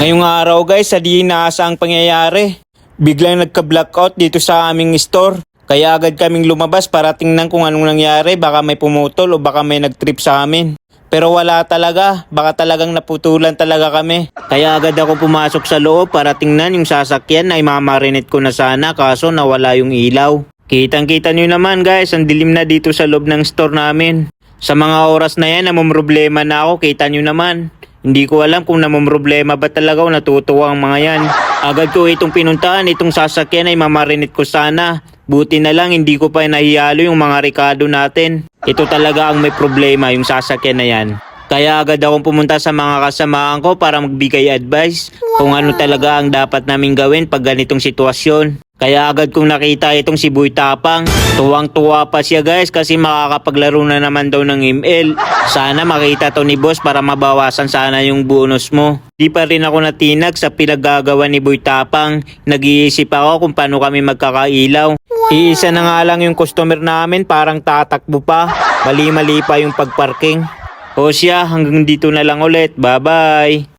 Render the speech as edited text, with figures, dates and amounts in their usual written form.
Ngayong araw guys, sa di inaasang pangyayari, biglang nagka-blackout dito sa aming store. Kaya agad kaming lumabas para tingnan kung anong nangyari, baka may pumutol o baka may nag-trip sa amin. Pero wala talaga, baka talagang naputulan talaga kami. Kaya agad ako pumasok sa loob para tingnan yung sasakyan na imamarinate ko na sana kaso nawala yung ilaw. Kitang-kita nyo naman guys, ang dilim na dito sa loob ng store namin. Sa mga oras na yan, namumroblema na ako, kita nyo naman. Hindi ko alam kung namumroblema ba talaga o natutuwa ang mga yan. Agad ko itong pinuntahan, itong sasakyan ay mamarinate ko sana. Buti na lang hindi ko pa nahihalo yung mga rekado natin. Ito talaga ang may problema, yung sasakyan na yan. Kaya agad akong pumunta sa mga kasamahan ko para magbigay advice kung ano talaga ang dapat namin gawin pag ganitong sitwasyon. Kaya agad kong nakita itong si Boy Tapang. Tuwang-tuwa pa siya guys kasi makakapaglaro na naman daw ng ML. Sana makita to ni boss para mabawasan sana yung bonus mo. Di pa rin ako natinag sa pinaggagawa ni Boy Tapang. Nag-iisip ako kung paano kami magkakailaw. Iisa na nga lang yung customer namin, parang tatakbo pa. Mali-mali pa yung pagparking. O siya, hanggang dito na lang ulit. Bye-bye!